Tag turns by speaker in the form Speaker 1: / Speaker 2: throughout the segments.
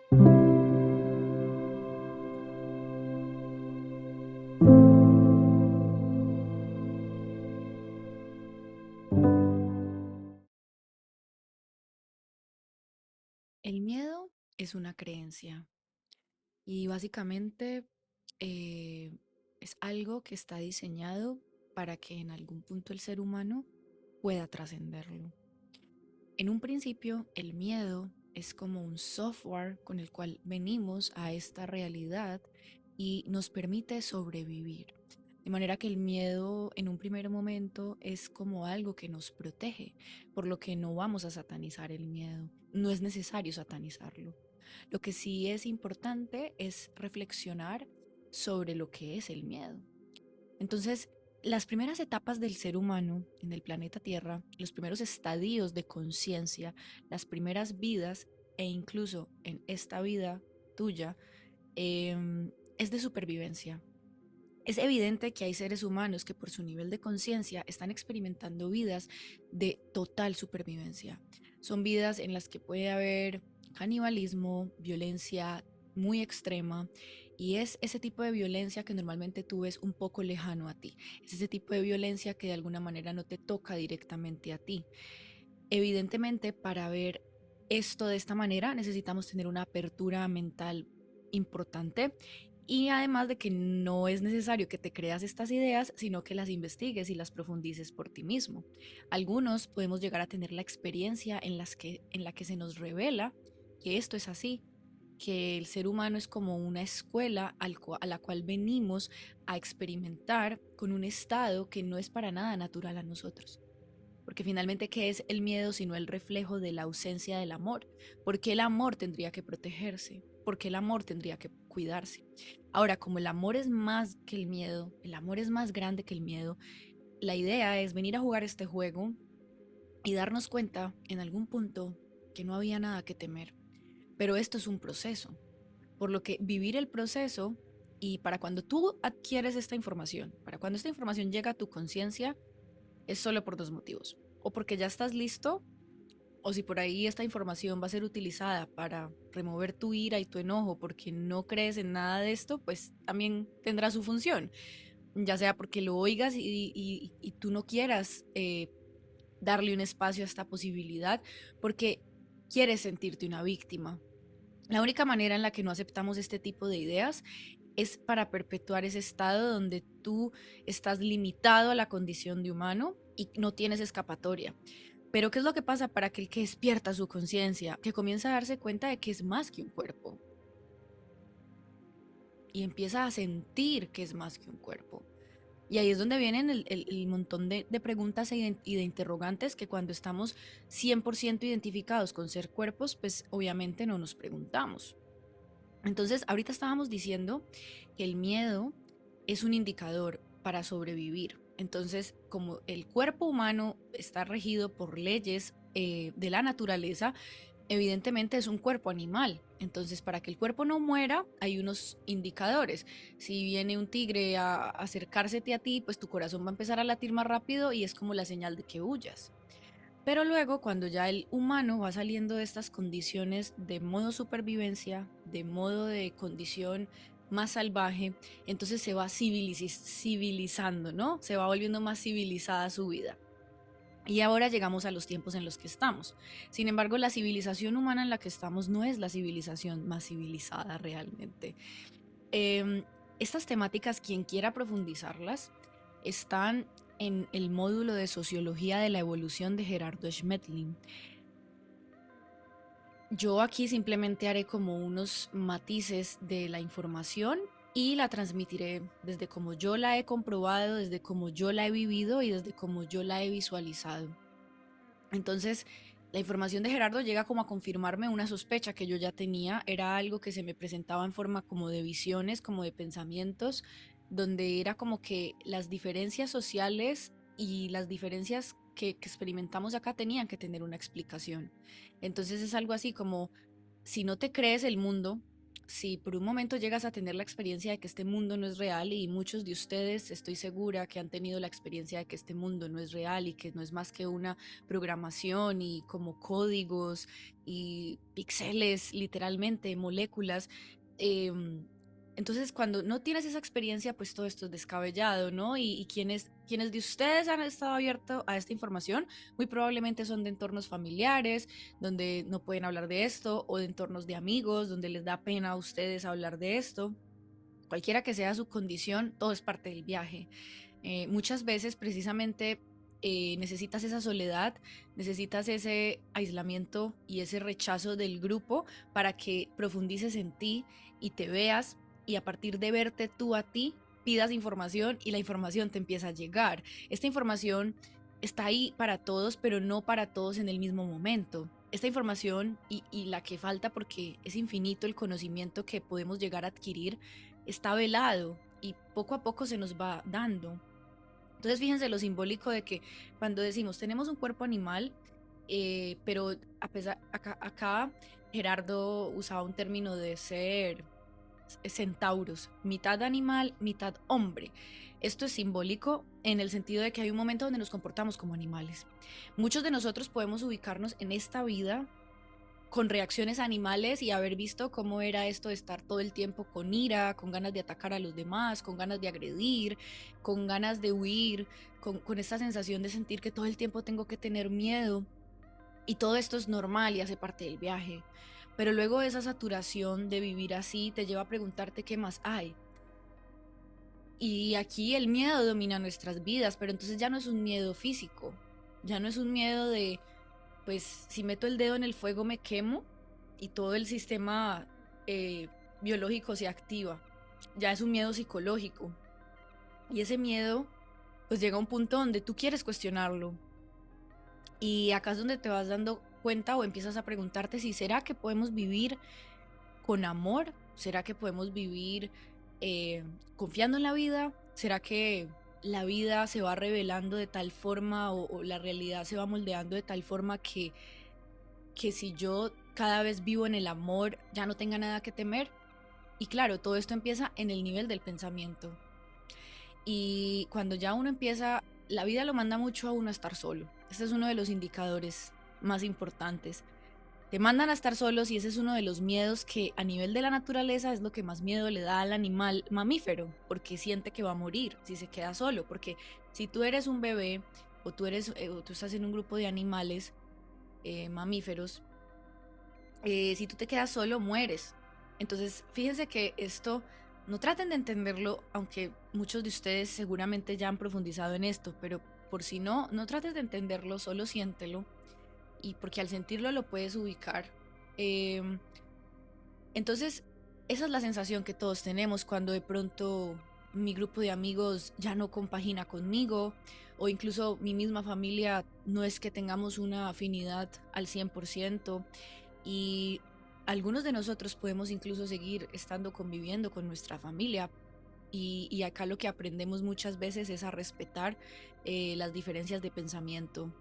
Speaker 1: El miedo es una creencia y básicamente eh, es algo que está diseñado para que en algún punto el ser humano pueda trascenderlo. En un principio, el miedo es como un software con el cual venimos a esta realidad y nos permite sobrevivir. De manera que el miedo en un primer momento es como algo que nos protege, por lo que no vamos a satanizar el miedo. No es necesario satanizarlo. Lo que sí es importante es reflexionar sobre lo que es el miedo. Entonces, las primeras etapas del ser humano en el planeta Tierra, los primeros estadios de conciencia, las primeras vidas e incluso en esta vida tuya, es de supervivencia. Es evidente que hay seres humanos que por su nivel de conciencia están experimentando vidas de total supervivencia. Son vidas en las que puede haber canibalismo, violencia muy extrema, y es ese tipo de violencia que normalmente tú ves un poco lejano a ti. Es ese tipo de violencia que de alguna manera no te toca directamente a ti. Evidentemente, para ver esto de esta manera necesitamos tener una apertura mental importante, y además de que no es necesario que te creas estas ideas, sino que las investigues y las profundices por ti mismo. Algunos podemos llegar a tener la experiencia en la que se nos revela que esto es así, que el ser humano es como una escuela a la cual venimos a experimentar con un estado que no es para nada natural a nosotros. Porque finalmente, ¿qué es el miedo sino el reflejo de la ausencia del amor? ¿Por qué el amor tendría que protegerse? ¿Por qué el amor tendría que cuidarse? Ahora, como el amor es más que el miedo, el amor es más grande que el miedo, la idea es venir a jugar este juego y darnos cuenta en algún punto que no había nada que temer. Pero esto es un proceso, por lo que vivir el proceso, y para cuando tú adquieres esta información, para cuando esta información llega a tu conciencia, es solo por dos motivos. O porque ya estás listo, o si por ahí esta información va a ser utilizada para remover tu ira y tu enojo porque no crees en nada de esto, pues también tendrá su función. Ya sea porque lo oigas y tú no quieras darle un espacio a esta posibilidad porque quieres sentirte una víctima. La única manera en la que no aceptamos este tipo de ideas es para perpetuar ese estado donde tú estás limitado a la condición de humano y no tienes escapatoria. Pero ¿qué es lo que pasa para aquel que despierta su conciencia, que comienza a darse cuenta de que es más que un cuerpo y empieza a sentir que es más que un cuerpo? Y ahí es donde vienen el montón de preguntas y de interrogantes que cuando estamos 100% identificados con ser cuerpos, pues obviamente no nos preguntamos. Entonces, ahorita estábamos diciendo que el miedo es un indicador para sobrevivir. Entonces, como el cuerpo humano está regido por leyes de la naturaleza, evidentemente es un cuerpo animal. Entonces, para que el cuerpo no muera, hay unos indicadores. Si viene un tigre a acercársete a ti, pues tu corazón va a empezar a latir más rápido y es como la señal de que huyas. Pero luego, cuando ya el humano va saliendo de estas condiciones de modo supervivencia, de modo de condición más salvaje, entonces se va civilizando, ¿no? Se va volviendo más civilizada su vida. Y ahora llegamos a los tiempos en los que estamos. Sin embargo, la civilización humana en la que estamos no es la civilización más civilizada realmente. Em, estas temáticas, quien quiera profundizarlas, están en el módulo de Sociología de la Evolución de Gerardo Schmetling. Yo aquí simplemente haré como unos matices de la información y la transmitiré desde como yo la he comprobado, desde como yo la he vivido y desde como yo la he visualizado. Entonces, la información de Gerardo llega como a confirmarme una sospecha que yo ya tenía. Era algo que se me presentaba en forma como de visiones, como de pensamientos, donde era como que las diferencias sociales y las diferencias que experimentamos acá tenían que tener una explicación. Entonces es algo así como, si no te crees el mundo, si por un momento llegas a tener la experiencia de que este mundo no es real, y muchos de ustedes estoy segura que han tenido la experiencia de que este mundo no es real y que no es más que una programación y como códigos y píxeles, literalmente, moléculas. em, entonces, cuando no tienes esa experiencia, pues todo esto es descabellado, ¿no? Y quienes de ustedes han estado abiertos a esta información, muy probablemente son de entornos familiares, donde no pueden hablar de esto, o de entornos de amigos, donde les da pena a ustedes hablar de esto. Cualquiera que sea su condición, todo es parte del viaje. Muchas veces precisamente necesitas esa soledad, necesitas ese aislamiento y ese rechazo del grupo para que profundices en ti y te veas, y a partir de verte tú a ti, pidas información y la información te empieza a llegar. Esta información está ahí para todos, pero no para todos en el mismo momento. Esta información y la que falta, porque es infinito el conocimiento que podemos llegar a adquirir, está velado y poco a poco se nos va dando. Entonces fíjense lo simbólico de que cuando decimos tenemos un cuerpo animal, pero a pesar, acá Gerardo usaba un término de ser centauros, mitad animal, mitad hombre. Esto es simbólico en el sentido de que hay un momento donde nos comportamos como animales. Muchos de nosotros podemos ubicarnos en esta vida con reacciones animales y haber visto cómo era esto de estar todo el tiempo con ira, con ganas de atacar a los demás, con ganas de agredir, con ganas de huir, con esta sensación de sentir que todo el tiempo tengo que tener miedo. Y todo esto es normal y hace parte del viaje. Pero luego esa saturación de vivir así te lleva a preguntarte qué más hay. Y aquí el miedo domina nuestras vidas, pero entonces ya no es un miedo físico, ya no es un miedo de, pues si meto el dedo en el fuego me quemo y todo el sistema biológico se activa. Ya es un miedo psicológico. Y ese miedo pues llega a un punto donde tú quieres cuestionarlo. Y acá es donde te vas dando cuenta o empiezas a preguntarte si será que podemos vivir con amor, será que podemos vivir confiando en la vida, será que la vida se va revelando de tal forma o la realidad se va moldeando de tal forma que si yo cada vez vivo en el amor ya no tenga nada que temer. Y claro, todo esto empieza en el nivel del pensamiento. Y cuando ya uno empieza, la vida lo manda mucho a uno a estar solo. Este es uno de los indicadores más importantes. Te mandan a estar solos y ese es uno de los miedos que a nivel de la naturaleza es lo que más miedo le da al animal mamífero, porque siente que va a morir si se queda solo. Porque si tú eres un bebé o tú estás en un grupo de animales mamíferos, si tú te quedas solo, mueres. Entonces, fíjense que esto, no traten de entenderlo, aunque muchos de ustedes seguramente ya han profundizado en esto, pero por si no, no trates de entenderlo, solo siéntelo, y porque al sentirlo lo puedes ubicar. Em, entonces, esa es la sensación que todos tenemos cuando de pronto mi grupo de amigos ya no compagina conmigo, o incluso mi misma familia no es que tengamos una afinidad al 100%, y algunos de nosotros podemos incluso seguir estando conviviendo con nuestra familia. Y acá lo que aprendemos muchas veces es a respetar las diferencias de pensamiento,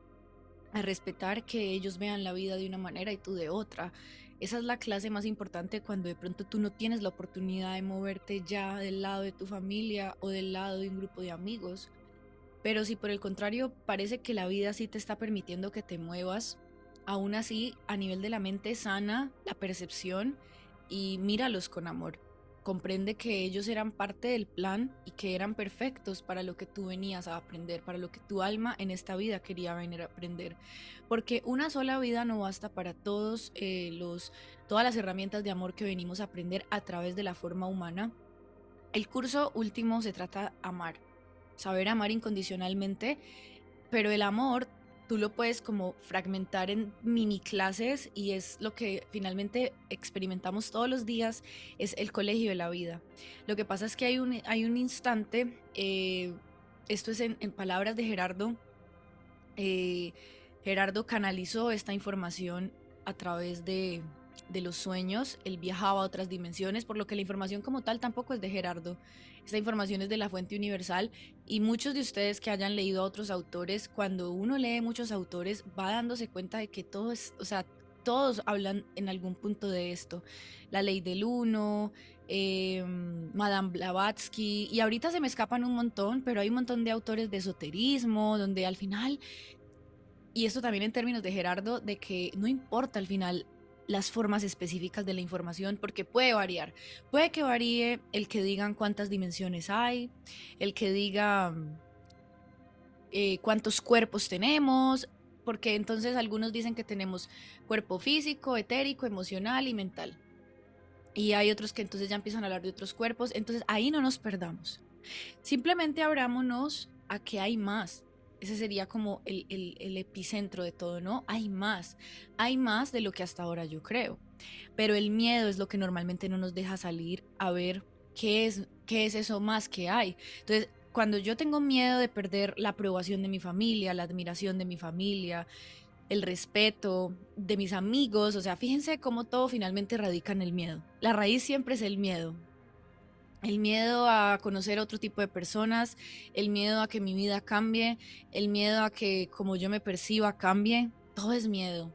Speaker 1: a respetar que ellos vean la vida de una manera y tú de otra. Esa es la clase más importante cuando de pronto tú no tienes la oportunidad de moverte ya del lado de tu familia o del lado de un grupo de amigos. Pero si por el contrario parece que la vida sí te está permitiendo que te muevas, aún así a nivel de la mente sana la percepción y míralos con amor. Comprende que ellos eran parte del plan y que eran perfectos para lo que tú venías a aprender, para lo que tu alma en esta vida quería venir a aprender. Porque una sola vida no basta para todas las herramientas de amor que venimos a aprender a través de la forma humana. El curso último se trata de amar, saber amar incondicionalmente, pero el amor tú lo puedes como fragmentar en mini clases y es lo que finalmente experimentamos todos los días, es el colegio de la vida. Lo que pasa es que hay un instante, esto es en palabras de Gerardo. eh, Gerardo canalizó esta información a través de los sueños, él viajaba a otras dimensiones, por lo que la información como tal tampoco es de Gerardo. Esta información es de la fuente universal, y muchos de ustedes que hayan leído a otros autores, cuando uno lee muchos autores va dándose cuenta de que todo es, o sea, todos hablan en algún punto de esto. La ley del uno, Madame Blavatsky, y ahorita se me escapan un montón, pero hay un montón de autores de esoterismo, donde al final, y esto también en términos de Gerardo, de que no importa al final las formas específicas de la información, porque puede variar. Puede que varíe el que digan cuántas dimensiones hay, el que diga cuántos cuerpos tenemos, porque entonces algunos dicen que tenemos cuerpo físico, etérico, emocional y mental. Y hay otros que entonces ya empiezan a hablar de otros cuerpos, entonces ahí no nos perdamos. Simplemente abrámonos a que hay más. Ese sería como el epicentro de todo, ¿no? Hay más de lo que hasta ahora yo creo. Pero el miedo es lo que normalmente no nos deja salir a ver qué es eso más que hay. Entonces, cuando yo tengo miedo de perder la aprobación de mi familia, la admiración de mi familia, el respeto de mis amigos, o sea, fíjense cómo todo finalmente radica en el miedo. La raíz siempre es el miedo. El miedo a conocer otro tipo de personas, el miedo a que mi vida cambie, el miedo a que como yo me perciba cambie, todo es miedo.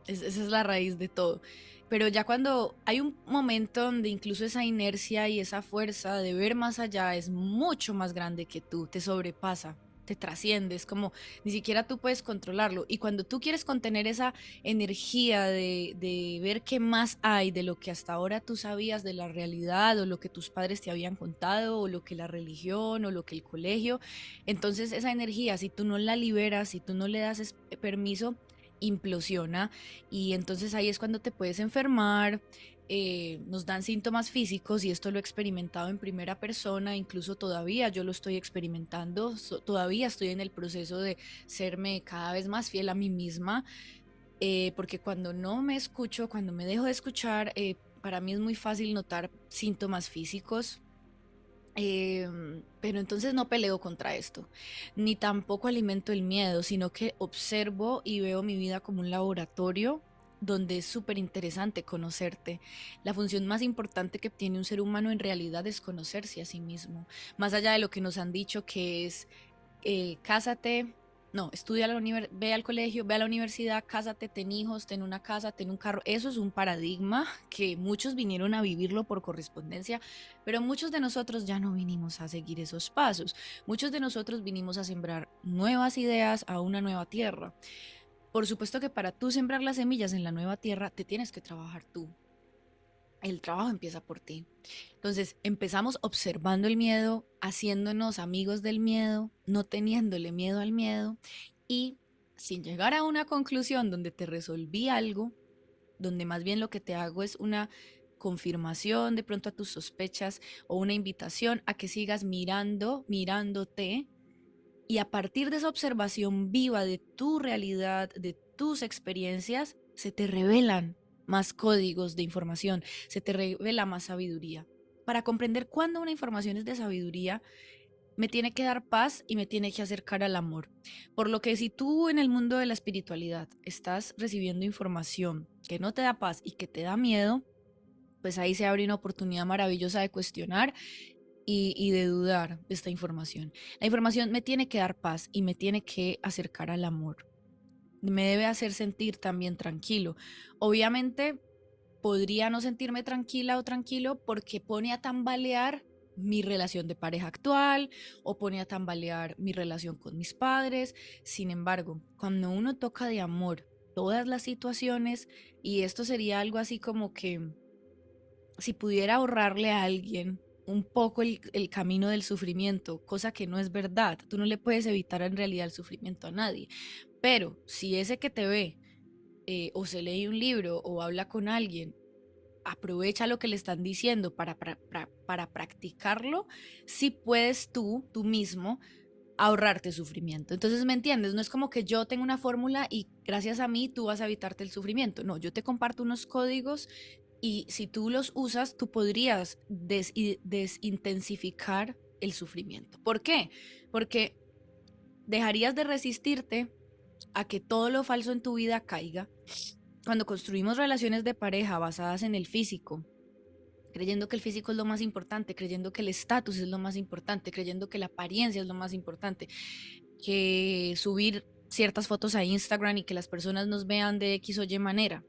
Speaker 1: Esa es la raíz de todo. Pero ya cuando hay un momento donde incluso esa inercia y esa fuerza de ver más allá es mucho más grande que tú, te sobrepasa, te trasciende, es como ni siquiera tú puedes controlarlo. Y cuando tú quieres contener esa energía de ver qué más hay de lo que hasta ahora tú sabías de la realidad o lo que tus padres te habían contado o lo que la religión o lo que el colegio, entonces esa energía, si tú no la liberas, si tú no le das permiso, implosiona y entonces ahí es cuando te puedes enfermar, nos dan síntomas físicos y esto lo he experimentado en primera persona, incluso todavía yo lo estoy experimentando, todavía estoy en el proceso de serme cada vez más fiel a mí misma, porque cuando no me escucho, cuando me dejo de escuchar, para mí es muy fácil notar síntomas físicos. Pero entonces no peleo contra esto, ni tampoco alimento el miedo, sino que observo y veo mi vida como un laboratorio donde es súper interesante conocerte. La función más importante que tiene un ser humano en realidad es conocerse a sí mismo, más allá de lo que nos han dicho que es cásate, no, estudia ve al colegio, ve a la universidad, cásate, ten hijos, ten una casa, ten un carro. Eso es un paradigma que muchos vinieron a vivirlo por correspondencia, pero muchos de nosotros ya no vinimos a seguir esos pasos. Muchos de nosotros vinimos a sembrar nuevas ideas a una nueva tierra. Por supuesto que para tú sembrar las semillas en la nueva tierra, te tienes que trabajar tú. El trabajo empieza por ti. Entonces empezamos observando el miedo, haciéndonos amigos del miedo, no teniéndole miedo al miedo y sin llegar a una conclusión donde te resolví algo, donde más bien lo que te hago es una confirmación de pronto a tus sospechas o una invitación a que sigas mirándote y a partir de esa observación viva de tu realidad, de tus experiencias, se te revelan más códigos de información, se te revela más sabiduría. Para comprender cuándo una información es de sabiduría, me tiene que dar paz y me tiene que acercar al amor. Por lo que si tú en el mundo de la espiritualidad estás recibiendo información que no te da paz y que te da miedo, pues ahí se abre una oportunidad maravillosa de cuestionar y de dudar de esta información. La información me tiene que dar paz y me tiene que acercar al amor. Me debe hacer sentir también tranquilo. Obviamente podría no sentirme tranquila o tranquilo porque pone a tambalear mi relación de pareja actual o pone a tambalear mi relación con mis padres. Sin embargo, cuando uno toca de amor todas las situaciones, y esto sería algo así como que si pudiera ahorrarle a alguien un poco el camino del sufrimiento, cosa que no es verdad, tú no le puedes evitar en realidad el sufrimiento a nadie, pero si ese que te ve o se lee un libro o habla con alguien, aprovecha lo que le están diciendo para practicarlo, si puedes tú mismo ahorrarte sufrimiento. Entonces, ¿me entiendes? No es como que yo tengo una fórmula y gracias a mí tú vas a evitarte el sufrimiento. No, yo te comparto unos códigos y si tú los usas, tú podrías desintensificar el sufrimiento. ¿Por qué? Porque dejarías de resistirte a que todo lo falso en tu vida caiga. Cuando construimos relaciones de pareja basadas en el físico, creyendo que el físico es lo más importante, creyendo que el estatus es lo más importante, creyendo que la apariencia es lo más importante, que subir ciertas fotos a Instagram y que las personas nos vean de X o Y manera.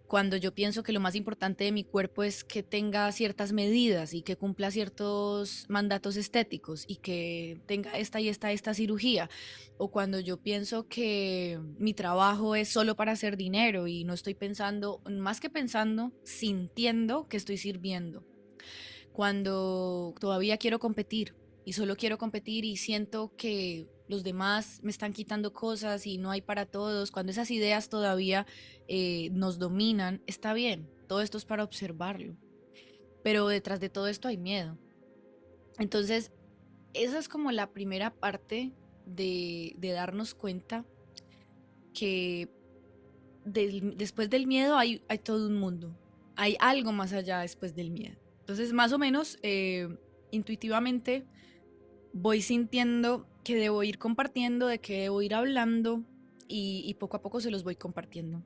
Speaker 1: Cuando yo pienso que lo más importante de mi cuerpo es que tenga ciertas medidas y que cumpla ciertos mandatos estéticos y que tenga esta cirugía. O cuando yo pienso que mi trabajo es solo para hacer dinero y no estoy pensando, más que pensando, sintiendo que estoy sirviendo. Cuando todavía quiero competir y solo quiero competir y siento que los demás me están quitando cosas y no hay para todos, cuando esas ideas todavía nos dominan, está bien, todo esto es para observarlo, pero detrás de todo esto hay miedo. Entonces, esa es como la primera parte de darnos cuenta que después del miedo hay todo un mundo, hay algo más allá después del miedo. Entonces, más o menos, intuitivamente, voy sintiendo que debo ir compartiendo, de que debo ir hablando y poco a poco se los voy compartiendo.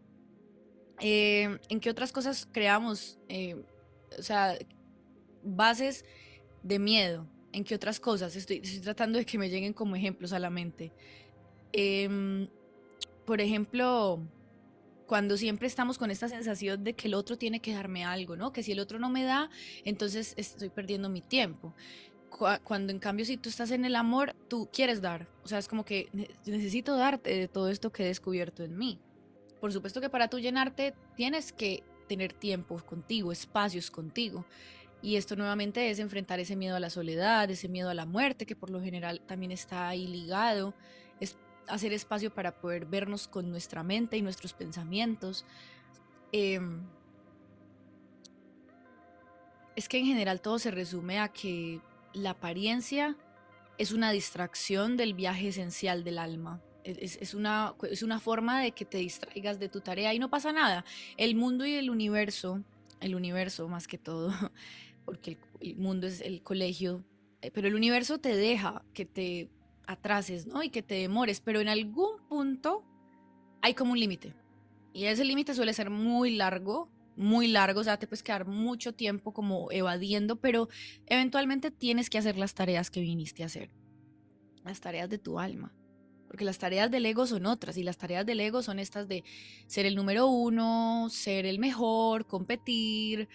Speaker 1: ¿En qué otras cosas creamos? O sea, bases de miedo. ¿En qué otras cosas? Estoy tratando de que me lleguen como ejemplos a la mente. Em, por ejemplo, cuando siempre estamos con esta sensación de que el otro tiene que darme algo, ¿no? Que si el otro no me da, entonces estoy perdiendo mi tiempo. Cuando en cambio si tú estás en el amor, tú quieres dar. O sea, es como que necesito darte de todo esto que he descubierto en mí. Por supuesto que para tú llenarte tienes que tener tiempo contigo, espacios contigo. Y esto nuevamente es enfrentar ese miedo a la soledad, ese miedo a la muerte, que por lo general también está ahí ligado. Es hacer espacio para poder vernos con nuestra mente y nuestros pensamientos. Eh, es que en general todo se resume a que la apariencia es una distracción del viaje esencial del alma. Es una forma de que te distraigas de tu tarea y no pasa nada. El mundo y el universo más que todo, porque el mundo es el colegio, pero el universo te deja que te atrases, ¿no? Y que te demores, pero en algún punto hay como un límite. Y ese límite suele ser muy largo, o sea, te puedes quedar mucho tiempo como evadiendo, pero eventualmente tienes que hacer las tareas que viniste a hacer, las tareas de tu alma. Porque las tareas del ego son otras, y las tareas del ego son estas de ser el número uno, ser el mejor, competir,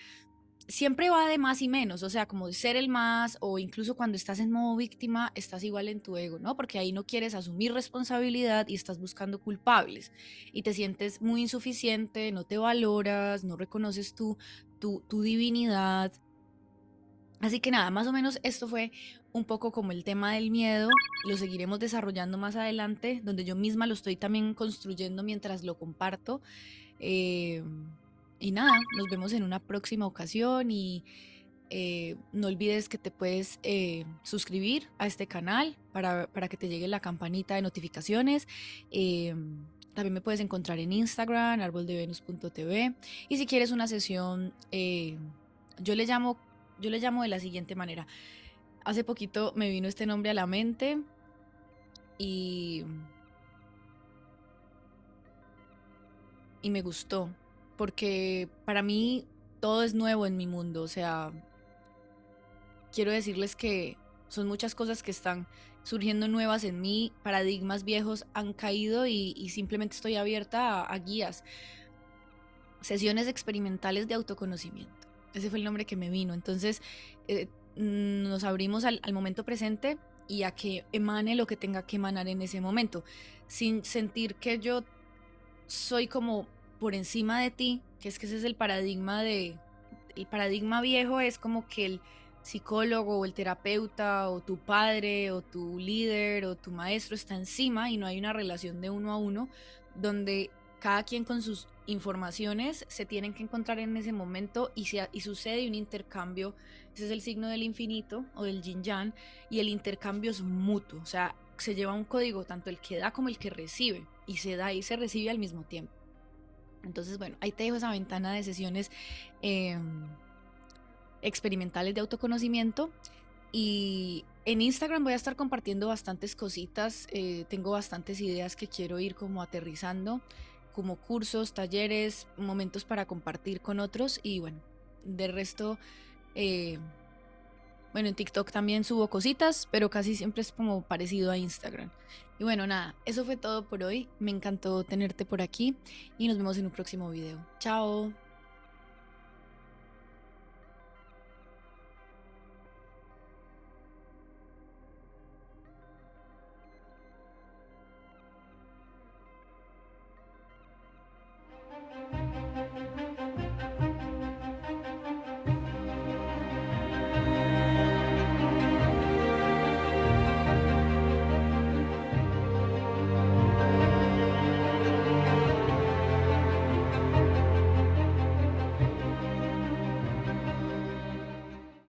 Speaker 1: siempre va de más y menos, o sea, como de ser el más, o incluso cuando estás en modo víctima, estás igual en tu ego, ¿no? Porque ahí no quieres asumir responsabilidad y estás buscando culpables y te sientes muy insuficiente, no te valoras, no reconoces tu divinidad. Así que nada, más o menos esto fue un poco como el tema del miedo, lo seguiremos desarrollando más adelante, donde yo misma lo estoy también construyendo mientras lo comparto. Eh, y nada, nos vemos en una próxima ocasión y no olvides que te puedes suscribir a este canal para que te llegue la campanita de notificaciones. Eh, también me puedes encontrar en Instagram, arboldevenus.tv. Y si quieres una sesión, yo le llamo, yo le llamo de la siguiente manera. Hace poquito me vino este nombre a la mente y, y me gustó, porque para mí todo es nuevo en mi mundo, o sea, quiero decirles que son muchas cosas que están surgiendo nuevas en mí, paradigmas viejos han caído y simplemente estoy abierta a guías, sesiones experimentales de autoconocimiento. Ese fue el nombre que me vino. Entonces, nos abrimos al momento presente y a que emane lo que tenga que emanar en ese momento, sin sentir que yo soy como por encima de ti, que es que ese es el paradigma viejo es como que el psicólogo o el terapeuta o tu padre o tu líder o tu maestro está encima y no hay una relación de uno a uno donde cada quien con sus informaciones se tienen que encontrar en ese momento y sucede un intercambio. Ese es el signo del infinito o del yin yang y el intercambio es mutuo, o sea, se lleva un código tanto el que da como el que recibe y se da y se recibe al mismo tiempo. Entonces, bueno, ahí te dejo esa ventana de sesiones eh, experimentales de autoconocimiento y en Instagram voy a estar compartiendo bastantes cositas, tengo bastantes ideas que quiero ir como aterrizando, como cursos, talleres, momentos para compartir con otros y bueno, de resto, eh, Bueno, en TikTok también subo cositas, pero casi siempre es como parecido a Instagram. Y bueno, nada, eso fue todo por hoy. Me encantó tenerte por aquí y nos vemos en un próximo video. Chao.